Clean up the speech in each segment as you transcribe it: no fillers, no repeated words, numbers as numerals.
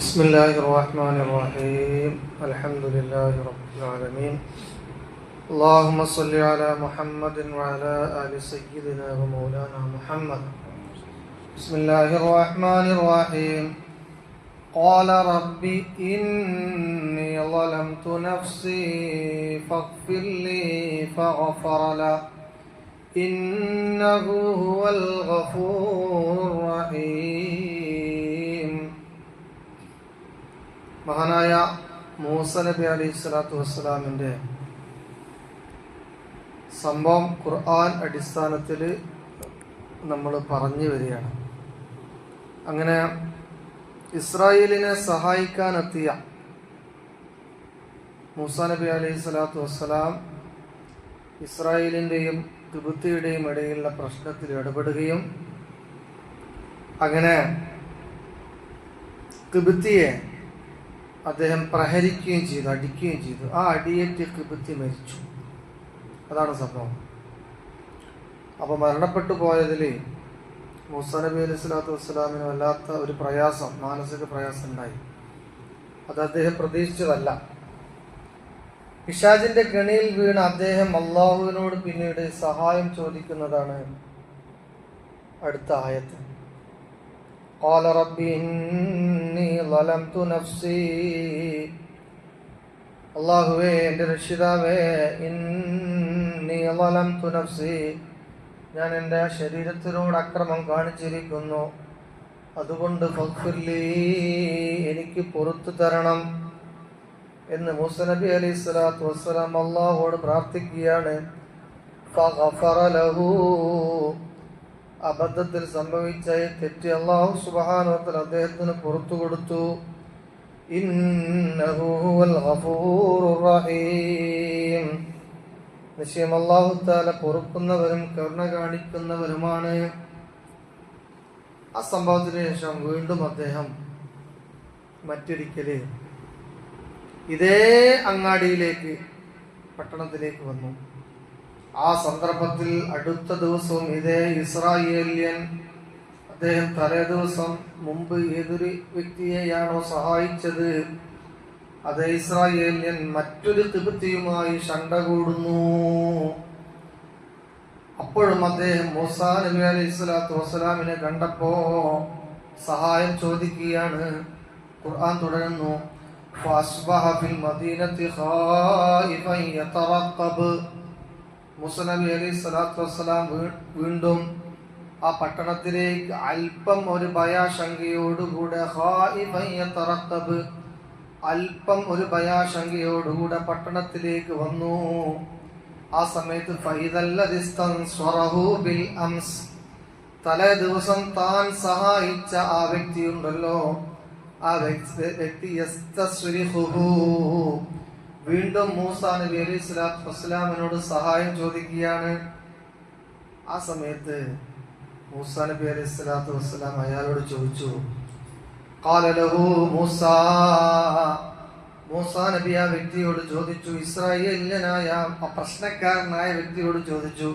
بسم الله الرحمن الرحيم الحمد لله رب العالمين اللهم صل على محمد وعلى آل سيدنا ومولانا محمد بسم الله الرحمن الرحيم قال رب إني ظلمت نفسي فاغفر لي فغفر له إنه هو الغفور الرحيم. മഹാനായ മൂസ നബി അലൈഹി സ്വലാത്തു വസ്സലാമിൻ്റെ സംഭവം ഖുർആൻ അടിസ്ഥാനത്തിൽ നമ്മൾ പറഞ്ഞു വരികയാണ്. അങ്ങനെ ഇസ്രായേലിനെ സഹായിക്കാനെത്തിയ മൂസ നബി അലൈഹി സ്വലാത്തു വസ്സലാം ഇസ്രായേലിൻ്റെയും തിബുത്തിയുടെയും ഇടയിലുള്ള പ്രശ്നത്തിൽ ഇടപെടുകയും അങ്ങനെ തിബുത്തിയെ അദ്ദേഹം പ്രഹരിക്കുകയും ചെയ്തു, അടിക്കുകയും ചെയ്തു. ആ അടിയേറ്റ് കിബുത്തി മരിച്ചു. അതാണ് സംഭവം. അപ്പോൾ മരണപ്പെട്ടു പോയതിൽ മൂസ നബി അലൈഹി സ്വലാത്തു വസ്സലാമിന് വല്ലാത്ത ഒരു പ്രയാസം, മാനസിക പ്രയാസം ഉണ്ടായി. അത് അദ്ദേഹം പ്രതീക്ഷിച്ചതല്ല. പിശാചിന്റെ കെണിയിൽ വീണ് അദ്ദേഹം അള്ളാഹുവിനോട് പിന്നീട് സഹായം ചോദിക്കുന്നതാണ് അടുത്ത ആയത്ത്. قال رب إني ظلمت نفسي അല്ലാഹുവേ, എൻ്റെ രക്ഷിതാവേ, ഇന്നി ളലംതു നഫ്സി, ഞാൻ എൻ്റെ ശരീരത്തിനോട് അക്രമം കാണിച്ചിരിക്കുന്നു. അതുകൊണ്ട് ഫഗ്ഫിർലി, എനിക്ക് പുറത്തു തരണം എന്ന് മൂസ നബി അലൈഹി സ്വലാത്തു വസ്സലാം അല്ലാഹുവോട് പ്രാർത്ഥിക്കുകയാണ്. ഫഗഫറ ലഹു, അബദ്ധത്തിൽ സംഭവിച്ച തെറ്റ് അല്ലാഹു സുബ്ഹാനഹു വ തആല അദ്ദേഹത്തിന് പുറത്തു കൊടുത്തു. ഇന്നഹു ഹുവൽ ഗഫൂറുർ റഹീം, നിശ്ചയം അല്ലാഹു തആല പൊറുക്കുന്നവരും കരുണ കാണിക്കുന്നവരുമാണ്. ആ സംഭവത്തിന് ശേഷം വീണ്ടും അദ്ദേഹം മറ്റൊരിക്കല് ഇതേ അങ്ങാടിയിലേക്ക്, പട്ടണത്തിലേക്ക് വന്നു. ആ സന്ദർഭത്തിൽ അടുത്ത ദിവസവും ഇതേ ഇസ്രായേല്യൻ, അദ്ദേഹം തലേ ദിവസം മുമ്പ് ഏതൊരു വ്യക്തിയെയാണോ സഹായിച്ചത്, അതേ ഇസ്രായേല്യൻ മറ്റൊരു തിബുത്തിയുമായി ശണ്ട കൂടുന്നു. അപ്പോഴും അദ്ദേഹം മൂസാ നബി അലൈഹി സ്വലാത്തു വസ്സലാമിനെ കണ്ടപ്പോ സഹായം ചോദിക്കുകയാണ്. ഖുർആൻ തുടരുന്നു, ഫഅസ്ബഹ ഫിൽ മദീനത്തി ഖായിഫൻ യതറഖബ്. മൂസ നബി അലൈഹി സ്വലാത്തു വസ്സലാം വീണ്ടും ആ പട്ടണത്തിലേക്ക് അല്പം ഒരു ഭയാശങ്കയോടുകൂടെ, ഖായിഫൻ യതറഖബ്, അല്പം ഒരു ഭയാശങ്കയോടുകൂടെ പട്ടണത്തിലേക്ക് വന്നു. ആ സമയത്ത് ഫൈദല്ലദി ഇസ്തൻസ്വറഹു ബിൽ അംസ്, തലേ ദിവസം താൻ സഹായിച്ച ആ വ്യക്തിയുണ്ടല്ലോ, ആ വ്യക്തി യസ്തസ്രിഖുഹു, വീണ്ടും മൂസാ നബി അലൈഹി സ്വലാത്തു വസ്സലാമിനോട് സഹായം ചോദിക്കുകയാണ്. ആ സമയത്ത് മൂസാ നബി അലൈഹി സ്വലാത്തു വസ്സലാം അയാളോട് ചോദിച്ചു. ഖാല ലഹു മൂസാ, മൂസാ നബി ആ വ്യക്തിയോട് ചോദിച്ചു, ഇസ്രായേലിയനായ പ്രശ്നക്കാരനായ വ്യക്തിയോട് ചോദിച്ചു,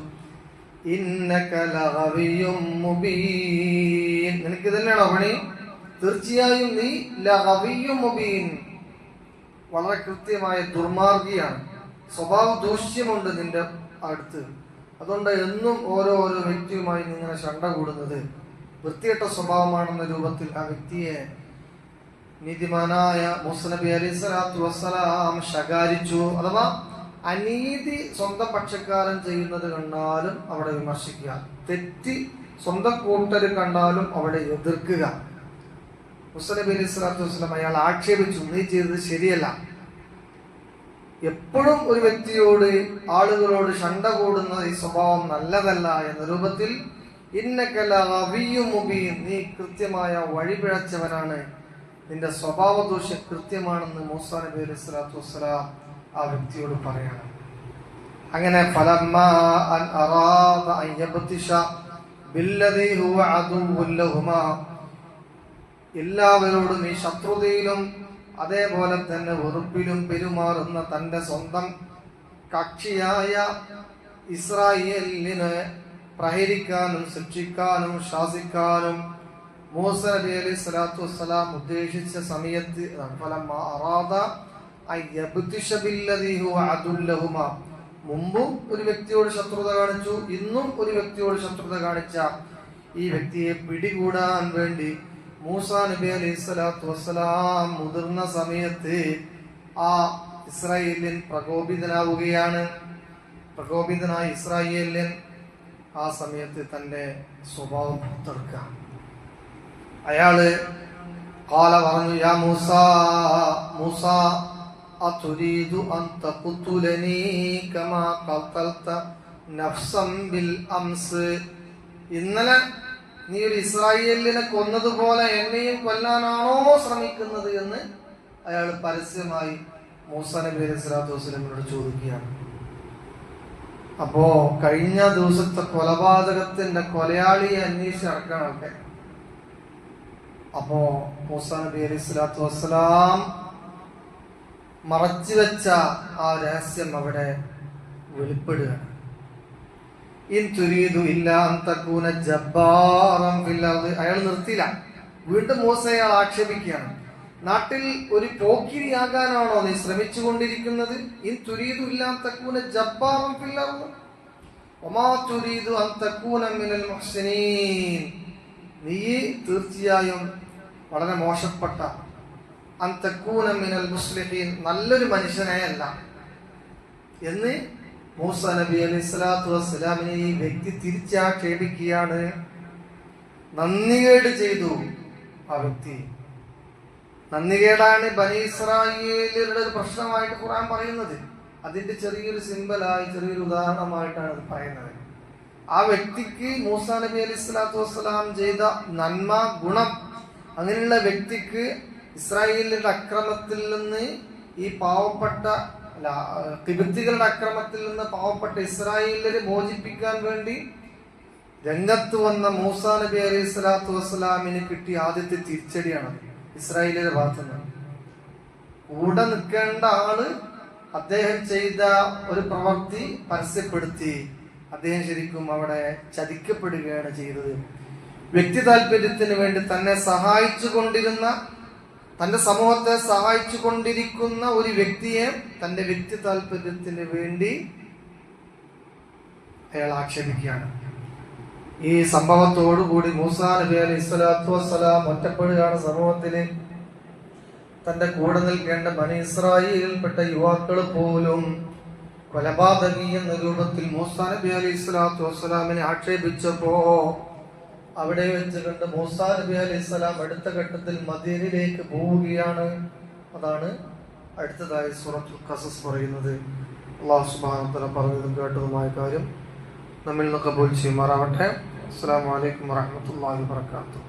ഇന്നക ലഗവിയ്യും മുബീൻ, നിനക്ക് തന്നെയാണോ പണി? തീർച്ചയായും നീ ലഗവിയ്യും മുബീൻ, വളരെ കൃത്യമായ ദുർമാർഗിയാണ്, സ്വഭാവ ദൂഷ്യമുണ്ട് നിന്റെ അടുത്ത്. അതുകൊണ്ട് എന്നും ഓരോ വ്യക്തിയുമായി നിങ്ങൾ ശണ്ട കൂടുന്നത് വൃത്തികെട്ട സ്വഭാവമാണെന്ന രൂപത്തിൽ ആ വ്യക്തിയെ നീതിമാനായ മൂസ നബി അലൈഹി സ്വലാത്തു വസ്സലാം ശകാരിച്ചു. അഥവാ അനീതി സ്വന്തം പക്ഷക്കാരൻ ചെയ്യുന്നത് കണ്ടാലും അവിടെ വിമർശിക്കുക, തെറ്റി സ്വന്തം കൂട്ടര് കണ്ടാലും അവിടെ എതിർക്കുക. മൂസ നബി അലൈഹി സ്വലാത്തു വസ്സലാം അയാൾ ആക്ഷേപിച്ചു, നീ ചെയ്തത് ശരിയല്ല. എപ്പോഴും ഒരു വ്യക്തിയോട്, ആളുകളോട് ശണ്ട കൂടുന്ന ഈ സ്വഭാവം നല്ലതല്ല എന്ന രൂപത്തിൽ, ഇന്നക ലഗവിയ്യും മുബീൻ, നീ കൃത്യമായ വഴിപിഴച്ചവനാണ്, നിന്റെ സ്വഭാവ ദൂഷ്യം കൃത്യമാണെന്ന് മൂസാ നബി അലൈഹി സ്വലാത്തു വസ്സലാം ആ വ്യക്തിയോട് പറയാണ്. അങ്ങനെ ഫലമ്മാ അൻ അറാദ അൻ യബ്തിശ ബില്ലദീ ഹുവ അദുവ്വുൻ ലഹുമാ, എല്ലാവരോടും ഈ ശത്രുതയിലും അതേപോലെ തന്നെ വെറുപ്പിലും പെരുമാറുന്ന തന്റെ സ്വന്തം കക്ഷിയായ ഇസ്രായേലിനെ പ്രഹരിക്കാനും ശിക്ഷിക്കാനും ശാസിക്കാനും മൂസ നബി അലൈഹി സ്വലാത്തു വസ്സലാം ഉദ്ദേശിച്ച സമയത്ത് മുമ്പും ഒരു വ്യക്തിയോട് ശത്രുത കാണിച്ചു, ഇന്നും ഒരു വ്യക്തിയോട് ശത്രുത കാണിച്ച ഈ വ്യക്തിയെ പിടികൂടാൻ വേണ്ടി മൂസ നബി അലൈഹി സ്വലാത്തു വസ്സലാം മുതിർന്ന സമയത്ത് ആ ഇസ്രായേല്യൻ പ്രകോപിതനായ ഇസ്രായേല്യൻ ആ സമയത്ത് തന്റെ സ്വഭാവം പുറത്തെടുക്കുക. അയാള് പറഞ്ഞു, യാ മൂസ മൂസ അതുരീദു അൻ തഖ്തുലനി കമാ ഖതൽത നഫ്സൻ ബിൽ അംസ്. ഇന്നലെ നീ ഒരു ഇസ്രായേലിനെ കൊന്നതുപോലെ എന്നെയും കൊല്ലാനാണോ ശ്രമിക്കുന്നത് എന്ന് അയാൾ പരസ്യമായി മൂസ നബി അലൈഹി സ്വലാത്തു വസ്സലാമിനോട് ചോദിക്കുകയാണ്. അപ്പോ കഴിഞ്ഞ ദിവസത്തെ കൊലപാതകത്തിന്റെ കൊലയാളിയെ അന്വേഷിച്ച് നടക്കാൻ ആൾക്കാർ. അപ്പോ മൂസ നബി അലൈഹി സ്വലാത്തു വസ്സലാം മറച്ചു വെച്ച ആ രഹസ്യം അവിടെ വെളിപ്പെടുകയാണ്. അയാൾ നിർത്തിയില്ല, വീണ്ടും മൂസയെ ആക്ഷേപിക്കുകയാണ്. നാട്ടിൽ ഒരു പോക്കിരിയാകാനാണോ നീ ശ്രമിച്ചു കൊണ്ടിരിക്കുന്നത്? നീ തീർച്ചയായും വളരെ മോശപ്പെട്ട നല്ലൊരു മനുഷ്യനെയല്ല എന്ന് മൂസ നബി അലൈഹി സ്വലാത്തു വസ്സലാമിനെ ഈ വ്യക്തി തിരിച്ചാക്ഷേപിക്കുകയാണ്. നന്ദികേട് ചെയ്തു ആ വ്യക്തി. നന്ദികേടാണ് ബനി ഇസ്രായേലിയരുടെ ഒരു പ്രശ്നമായിട്ട് ഖുർആൻ പറയുന്നത്. അതിന്റെ ചെറിയൊരു സിമ്പലായി, ചെറിയൊരു ഉദാഹരണമായിട്ടാണ് അത് പറയുന്നത്. ആ വ്യക്തിക്ക് മൂസ നബി അലൈഹി സ്വലാത്തു വസ്സലാം ചെയ്ത നന്മ, ഗുണം, അങ്ങനെയുള്ള വ്യക്തിക്ക് ഇസ്രായേലിന്റെ അക്രമത്തിൽ നിന്ന് ഈ പാവപ്പെട്ട തിബത്തികളുടെ അക്രമത്തിൽ നിന്ന് പാവപ്പെട്ട ഇസ്രായേലിനെ മോചിപ്പിക്കാൻ വേണ്ടി രംഗത്ത് വന്ന മൂസ നബി അലൈഹി സ്വലാത്തു വസ്സലാമിന് കിട്ടിയ ആദ്യത്തെ തിരിച്ചടിയാണ് ഇസ്രായേലിന്റെ ഭാഗത്ത് നിന്ന്. കൂടെ നിൽക്കേണ്ട ആള് അദ്ദേഹം ചെയ്ത ഒരു പ്രവൃത്തി പരസ്യപ്പെടുത്തി. അദ്ദേഹം ശരിക്കും അവിടെ ചതിക്കപ്പെടുകയാണ് ചെയ്തത്. വ്യക്തി താല്പര്യത്തിന് വേണ്ടി തന്നെ സഹായിച്ചു കൊണ്ടിരുന്ന, തന്റെ സമൂഹത്തെ സഹായിച്ചു കൊണ്ടിരിക്കുന്ന ഒരു വ്യക്തിയെ തന്റെ വ്യക്തി താല്പര്യത്തിന് വേണ്ടി അയാൾ ആക്ഷേപിക്കുകയാണ്. ഈ സംഭവത്തോടുകൂടി മൂസ നബി അലൈഹി സ്വലാത്തു വസ്സലാം ഒറ്റപ്പെടുകയാണ് സമൂഹത്തില്. തന്റെ കൂടെ നിൽക്കേണ്ട ബനി ഇസ്രായേലിൽപ്പെട്ട യുവാക്കൾ പോലും കൊലപാതകി എന്ന രൂപത്തിൽ മൂസ നബി അലൈഹി സ്വലാത്തു വസ്സലാമിനെ ആക്ഷേപിച്ചപ്പോ അവിടെ വെച്ച് കണ്ട് മൂസ നബി അലൈഹി സ്വലാം അടുത്ത ഘട്ടത്തിൽ മദീനയിലേക്ക് പോവുകയാണ്. അതാണ് അടുത്തതായി സൂറത്തുൽ ഖസസ് പറയുന്നത്. അല്ലാഹു സുബ്ഹാനഹു വ തആല പറഞ്ഞതും കേട്ടതുമായ കാര്യം നമ്മിൽ നിന്ന് കബൂൽ ചെയ്യുമാറാവട്ടെ. അസ്സലാമു അലൈക്കും വറഹ്മത്തുള്ളാഹി വബറകാതുഹു.